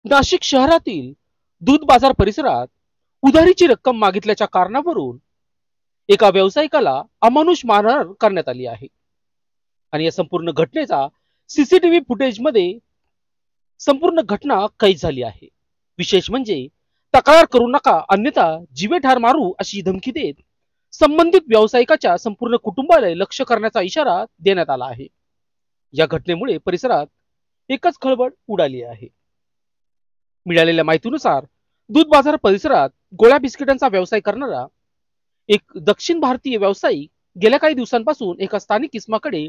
नाशिक शहरातील दूध बाजार परिसरात उधारीची रक्कम मागितल्याच्या कारणावरून एका व्यावसायिकाला अमानुष मारहाण करण्यात आली आहे आणि या संपूर्ण घटनेचा सीसीटीव्ही फुटेजमध्ये संपूर्ण घटना कैद झाली आहे. विशेष म्हणजे तक्रार करू नका अन्यथा जीवे ठार मारू अशी धमकी देत संबंधित व्यावसायिकाच्या संपूर्ण कुटुंबाला लक्ष करण्याचा इशारा देण्यात आला आहे. या घटनेमुळे परिसरात एकच खळबळ उडाली आहे. मिळालेल्या माहितीनुसार दूध बाजार परिसरात गोळ्या बिस्किटांचा व्यवसाय करणारा एक दक्षिण भारतीय व्यावसायिक गेल्या काही दिवसांपासून एका स्थानिक इस्माकडे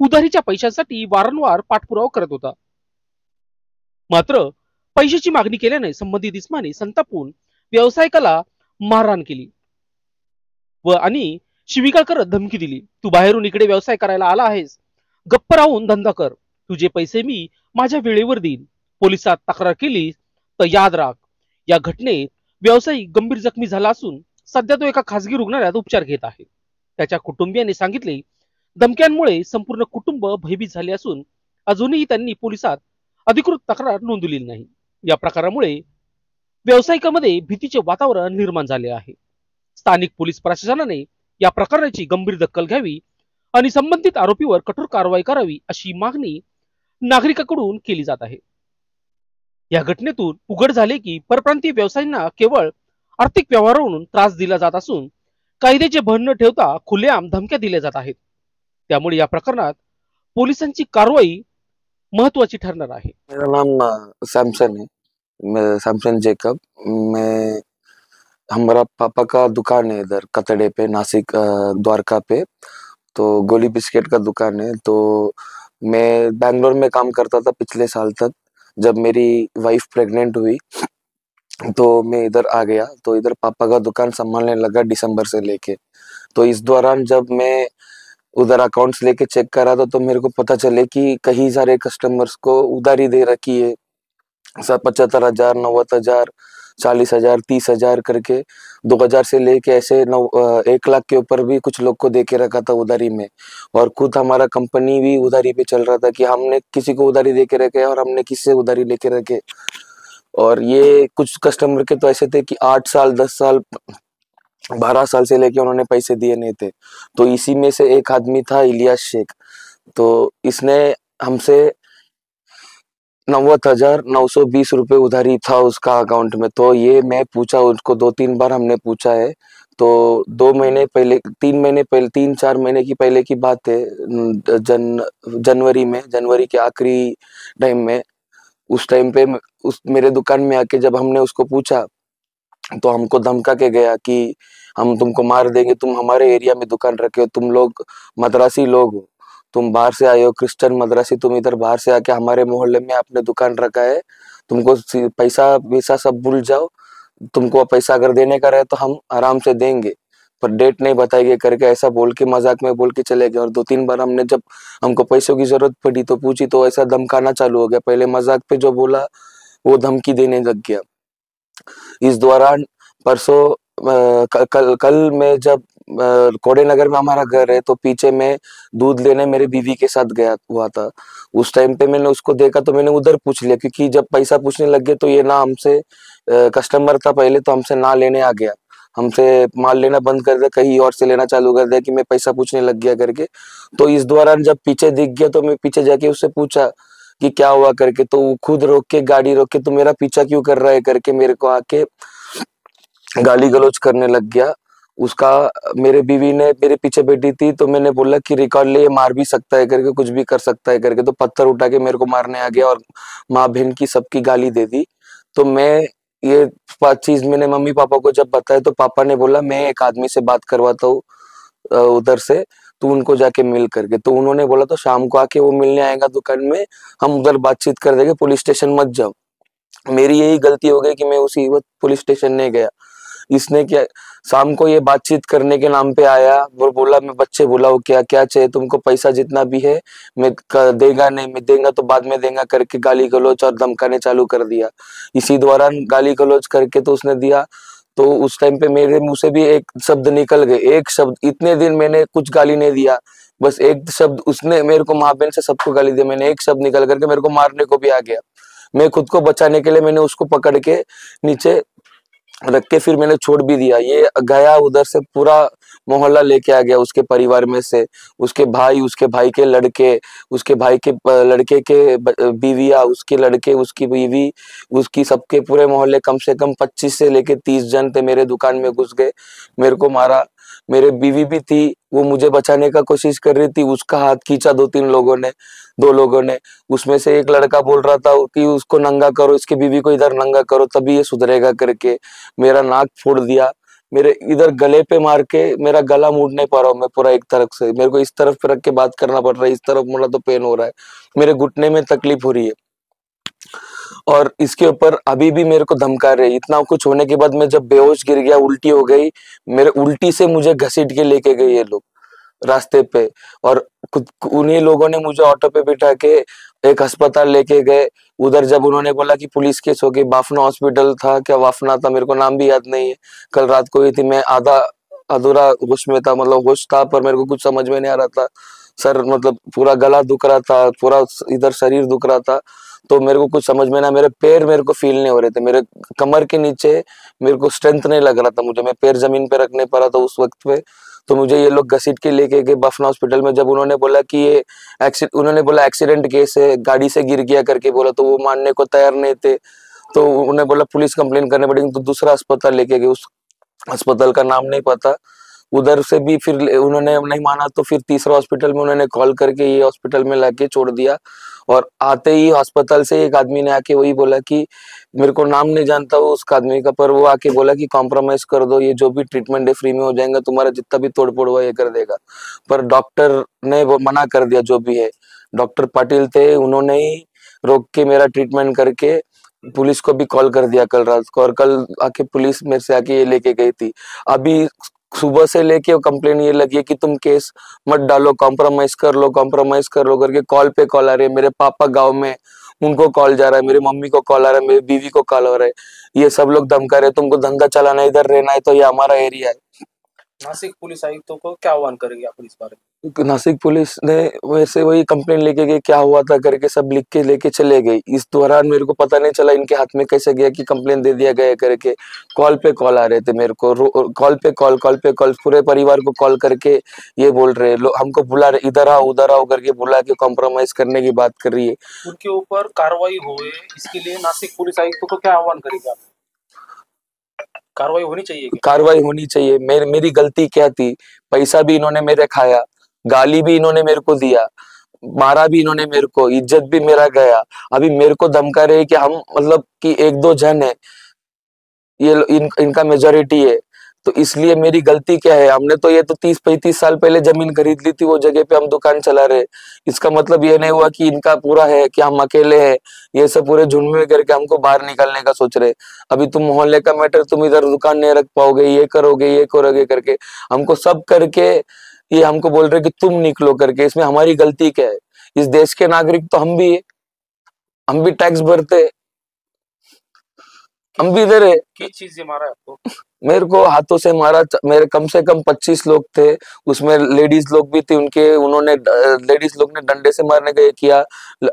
उधारीच्या पैशांसाठी वारंवार पाठपुरावा करत होता. मात्र पैशाची मागणी केल्याने संबंधित इस्माने संतापून व्यावसायिकाला मारहाण केली आणि शिवीगाळ करत धमकी दिली. तू बाहेरून इकडे व्यवसाय करायला आला आहेस, गप्प राहून धंदा कर, तुझे पैसे मी माझ्या वेळेवर देईन. पोलिसात तक्रार केली तर याद राख. या घटनेत व्यावसायिक गंभीर जखमी झाला असून सध्या तो एका खासगी रुग्णालयात उपचार घेत आहे. त्याच्या कुटुंबियांनी सांगितले धमक्यांमुळे संपूर्ण कुटुंब भयभीत झाले असून अजूनही त्यांनी पोलिसात अधिकृत तक्रार नोंदवलेली नाही. या प्रकारामुळे व्यावसायिकामध्ये भीतीचे वातावरण निर्माण झाले आहे. स्थानिक पोलीस प्रशासनाने या प्रकरणाची गंभीर दखल घ्यावी आणि संबंधित आरोपीवर कठोर कारवाई करावी अशी मागणी नागरिकांकडून केली जात आहे. या घटनेतून उघड झाले की परप्रांतीय व्यवसायांना केवळ आर्थिक व्यवहारावरून त्रास दिला जात असून कायद्याचे भर न ठेवता खुलेआम धमक्या दिल्या जात आहेत. त्यामुळे या प्रकरणात पोलिसांची कारवाई महत्वाची ठरणार आहे. मेरा नाम सैमसन है, मैं सैमसन जेकब। मैं हमारा पापा का दुकान है इधर कतड़े पे, नासिक द्वारका पे। तो गोली बिस्किट का दुकान है। तो मैं बैंगलोर में काम करता था पिछले साल तक। जब मेरी वाइफ प्रेग्नेंट हुई तो मैं इधर आ गया, तो इधर पापा का दुकान संभालने लगा दिसंबर से लेके। तो इस दौरान जब मैं उधर अकाउंट्स लेके चेक करा तो मेरे को पता चले कि कई सारे कस्टमर्स को उधारी दे रखी है, 75,000, 90,000, 40,000, 30,000 करके 2,000 से लेके ऐसे 1 लाख के ऊपर भी कुछ लोग को दे के रखा था उधारी में। और खुद हमारा कंपनी भी उधारी पे चल रहा था कि हमने किसी को उधारी दे के रखे और हमने किससे उधारी लेके रखे। और ये कुछ कस्टमर के तो ऐसे थे कि 8 साल, 10 साल, 12 साल से लेके उन्होंने पैसे दिए नहीं थे। तो इसी में से एक आदमी था इलियास शेख। तो इसने हमसे 90,920 रुपए उधारी था उसका अकाउंट में। तो ये मैं पूछा उसको, 2-3 बार हमने पूछा है। तो 2 महीने पहले, 3 महीने पहले, 3-4 महीने की पहले की बात है, जनवरी में, जनवरी के आखिरी टाइम में, उस टाइम पे उस मेरे दुकान में आके जब हमने उसको पूछा तो हमको धमका के गया कि हम तुमको मार देंगे, तुम हमारे एरिया में दुकान रखे हो, तुम लोग मद्रासी लोग हो, तुम बाहर से आए हो, क्रिश्चियन मद्रासी, तुम इधर बाहर से आके हमारे मोहल्ले में आपने दुकान रखा है, तुमको पैसा वैसा सब भूल जाओ, तुमको पैसा अगर देने का रहे तो हम आराम से देंगे, पर डेट नहीं बताएंगे करके ऐसा बोल के, मजाक में बोल के चले गए। और 2-3 बार हमने जब हमको पैसों की जरूरत पड़ी तो पूछी तो ऐसा धमकाना चालू हो गया। पहले मजाक पे जो बोला वो धमकी देने लग गया। इस दौरान परसों कल मैं जब कोड़े नगर में हमारा घर है तो पीछे मैं दूध लेने मेरे बीवी के साथ गया हुआ था। उस टाइम पे मैंने उसको देखा तो मैंने उधर पूछ लिया, क्योंकि जब पैसा पूछने लग गए तो ये ना हमसे कस्टमर था पहले, तो हमसे ना लेने आ गया, हमसे माल लेना बंद कर दिया, कहीं और से लेना चालू कर दिया कि मैं पैसा पूछने लग गया करके। तो इस दौरान जब पीछे दिख गया तो मैं पीछे जाके उससे पूछा कि क्या हुआ करके। तो वो खुद रोक के, गाड़ी रोक के, तो मेरा पीछा क्यों कर रहा है करके मेरे को आके गाली गलौज करने लग गया। उसका, मेरे बीवी ने मेरे पीछे बैठी थी तो मैंने बोला कि रिकॉर्ड ले, ये मार भी सकता है करके, कुछ भी कर सकता है करके। तो पत्थर उठा के मेरे को मारने आ गया और माँ बहन की सबकी गाली दे दी। तो मैं ये चीज मैंने मम्मी पापा को जब बताया तो पापा ने बोला मैं एक आदमी से बात करवाता हूँ उधर से, तू उनको जाके मिल करके। तो उन्होंने बोला तो शाम को आके वो मिलने आएगा दुकान में, हम उधर बातचीत कर देंगे, पुलिस स्टेशन मत जाओ। मेरी यही गलती हो गई कि मैं उसी वक्त पुलिस स्टेशन नहीं गया। इसने क्या, शाम को ये बातचीत करने के नाम पे आया और बोला मैं बच्चे बुलाओ, क्या क्या चाहिए तुमको, पैसा जितना भी है मैं देगा नहीं, मैं देगा तो बाद में देगा करके गाली गलौज और धमकाने चालू कर दिया। इसी दौरान गाली गलौज करके तो उसने दिया, तो उस टाइम पे मेरे मुंह से भी एक शब्द निकल गए, एक शब्द। इतने दिन मैंने कुछ गाली नहीं दिया, बस एक शब्द उसने मेरे को, माँ बहन से सबको गाली दी, मैंने एक शब्द निकल करके मेरे को मारने को भी आ गया। मैं खुद को बचाने के लिए मैंने उसको पकड़ के नीचे रख के फिर मैंने छोड़ भी दिया। ये गया उधर से पूरा मोहल्ला लेके आ गया, उसके परिवार में से उसके भाई, उसके भाई के लड़के, उसके भाई के लड़के के बीवियां, उसके लड़के, उसकी बीवी, उसकी सबके पूरे मोहल्ले कम से कम 25 से लेके 30 जन थे, मेरे दुकान में घुस गए, मेरे को मारा। मेरे बीवी भी थी, वो मुझे बचाने का कोशिश कर रही थी, उसका हाथ खींचा दो लोगों ने। उसमें से एक लड़का बोल रहा था कि उसको नंगा करो, इसकी बीवी को इधर नंगा करो तभी ये सुधरेगा करके। मेरा नाक फोड़ दिया, मेरे इधर गले पे मार के मेरा गला मूड़ नहीं पा रहा हूँ मैं पूरा एक तरफ से, मेरे को इस तरफ पे रख के बात करना पड़ रहा है, इस तरफ मुड़ा तो पेन हो रहा है, मेरे घुटने में तकलीफ हो रही है। और इसके ऊपर अभी भी मेरे को धमका रहे। इतना कुछ होने के बाद मैं जब बेहोश गिर गया, उल्टी हो गई, मेरे उल्टी से मुझे घसीट के लेके गए ये लोग रास्ते पे, और खुद उन्हीं लोगों ने मुझे ऑटो पे बिठा के एक अस्पताल लेके गए। उधर जब उन्होंने बोला कि पुलिस केस हो गई, बाफना हॉस्पिटल था, क्या वाफना था, मेरे को नाम भी याद नहीं है, कल रात को ही थी, मैं आधा अधूरा होश में था, मतलब होश था पर मेरे को कुछ समझ में नहीं आ रहा था। सर मतलब पूरा गला दुख रहा था, पूरा इधर शरीर दुख रहा था, तो मेरे को कुछ समझ में ना, मेरे पैर मेरे को फील नहीं हो रहे थे, मेरे कमर के नीचे मेरे को स्ट्रेंथ नहीं लग रहा था, मुझे मैं पैर जमीन पे रख नहीं पा रहा था उस वक्त पे। तो मुझे ये लोग घसीट के लेके गए बफना हॉस्पिटल में। जब उन्होंने बोला कि ये उन्होंने बोला एक्सीडेंट केस है, गाड़ी से गिर गया करके बोला, तो वो मानने को तैयार नहीं थे। तो उन्होंने बोला पुलिस कंप्लेन करने पड़ेगी, तो दूसरा अस्पताल लेके गए, उस अस्पताल का नाम नहीं पता। उधर से भी फिर उन्होंने नहीं माना, तो फिर तीसरा हॉस्पिटल में उन्होंने कॉल करके ये हॉस्पिटल में लाके छोड़ दिया। और आते ही अस्पताल से एक आदमी ने आके वही बोला कि मेरे को नाम नहीं जानता वो उसका आदमी का, पर वो आके बोला कि कॉम्प्रोमाइज कर दो, ये जो भी ट्रीटमेंट है फ्री में हो जाएगा, तुम्हारा जितना भी तोड़ फोड़ हुआ ये कर देगा। पर डॉक्टर ने वो मना कर दिया, जो भी है डॉक्टर पाटिल थे, उन्होंने ही रोक के मेरा ट्रीटमेंट करके पुलिस को भी कॉल कर दिया कल रात को, और कल आके पुलिस मेरे से आके ये लेके गई थी। अभी सुबह से लेके वो कंप्लेन ये लगी है कि तुम केस मत डालो, कॉम्प्रोमाइज कर लो, कॉम्प्रोमाइज कर लो करके कॉल पे कॉल आ रही है। मेरे पापा गांव में, उनको कॉल जा रहा है, मेरी मम्मी को कॉल आ रहा है, मेरी बीवी को कॉल हो रहा है, ये सब लोग धमका रहे, तुमको धंधा चलाना है, इधर रहना है तो ये हमारा एरिया है। नासिक पुलिस आयुक्तों को क्या आह्वान करेंगे आप इस बारे में? नासिक पुलिस ने वैसे वही कंप्लेन लेके गई, क्या हुआ था करके सब लिख के लेके चले गई। इस दौरान मेरे को पता नहीं चला इनके हाथ में कैसे गया कि कंप्लेन दे दिया गया करके। कॉल पे कॉल आ रहे थे मेरे को, कॉल पे कॉल, पूरे परिवार को कॉल करके ये बोल रहे हमको बुला रहे, इधर आओ उधर आओ करके बुला के कॉम्प्रोमाइज करने की बात कर रही है। उनके ऊपर कार्रवाई होए, इसके लिए नासिक पुलिस आयुक्तों को क्या आह्वान करेंगे आप? कार्रवाई होनी चाहिए क्या? कार्रवाई होनी चाहिए। मेरी गलती क्या थी? पैसा भी इन्होंने मेरे खाया, गाली भी इन्होंने मेरे को दिया, मारा भी इन्होंने मेरे को, इज्जत भी मेरा गया। अभी मेरे को धमका रहे कि हम मतलब कि एक दो जन है, इनका मेजोरिटी है, तो इसलिए मेरी गलती क्या है? हमने तो ये तो 30-35 साल पहले जमीन खरीद ली थी, वो जगह पे हम दुकान चला रहे। इसका मतलब ये नहीं हुआ कि इनका पूरा है कि हम अकेले हैं, ये सब पूरे झुंड में करके हमको बाहर निकालने का सोच रहे। अभी तुम मोहल्ले का मैटर, तुम इधर दुकान नहीं रख पाओगे, ये करोगे करके हमको सब करके ये हमको बोल रहे कि तुम निकलो करके। इसमें हमारी गलती क्या है? इस देश के नागरिक तो हम भी है, हम भी टैक्स भरते, हम भी इधर है। किस चीज से मारा है आपको? मेरे को हाथों से मारा, मेरे कम से कम 25 लोग थे, उसमें लेडीज लोग भी थे, उनके उन्होंने लेडीज लोग ने डंडे से मारने का ये किया,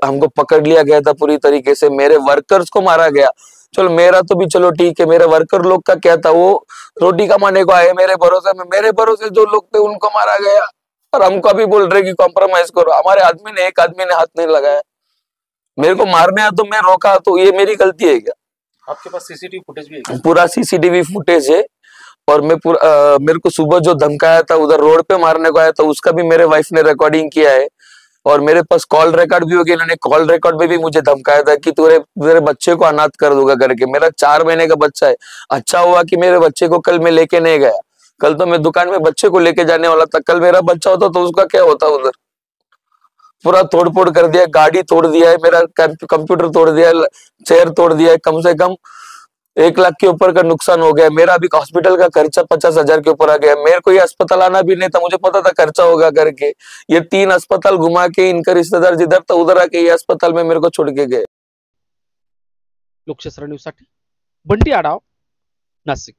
हमको पकड़ लिया गया था पूरी तरीके से, मेरे वर्कर्स को मारा गया। चलो मेरा तो भी चलो ठीक है, मेरे वर्कर लोग का क्या था, वो रोटी कमाने को आए मेरे भरोसे जो लोग थे उनको मारा गया, और हमको अभी बोल रहे कि कॉम्प्रोमाइज करो। हमारे आदमी ने, एक आदमी ने हाथ नहीं लगाया, मेरे को मारने आया तो मैं रोका, तो ये मेरी गलती है क्या? आपके पास सीसीटीवी फुटेज भी है? पूरा सीसीटीवी फुटेज है। और मैं पूरा मेरे को सुबह जो धमकाया था, उधर रोड पे मारने को आया था, उसका भी मेरे वाइफ ने रिकॉर्डिंग किया है, और मेरे पास कॉल रिकॉर्ड भी हो गया। इन्होंने कॉल रिकॉर्ड में भी मुझे धमकाया था कि तेरे बच्चे को अनाथ कर दूंगा करके। मेरा 4 महीने का बच्चा है। अच्छा हुआ कि मेरे बच्चे को कल मैं लेके नहीं गया, कल तो मैं दुकान में बच्चे को लेके जाने वाला था, कल मेरा बच्चा होता तो उसका क्या होता? उधर पूरा तोड़ फोड़ कर दिया, गाड़ी तोड़ दिया है, मेरा कंप्यूटर तोड़ दिया है, चेयर तोड़ दिया है, कम से कम 1 लाख के ऊपर का नुकसान हो गया। मेरा अभी हॉस्पिटल का खर्चा 50,000 के ऊपर आ गया। मेरे को ये अस्पताल आना भी नहीं था, मुझे पता था खर्चा होगा करके। ये 3 अस्पताल घुमा के इनका रिश्तेदार जिधर था उधर आके ये अस्पताल में मेरे को छोड़ के गए। लोकशास्त्र न्यूज साठी बंटी आढाव, नाशिक।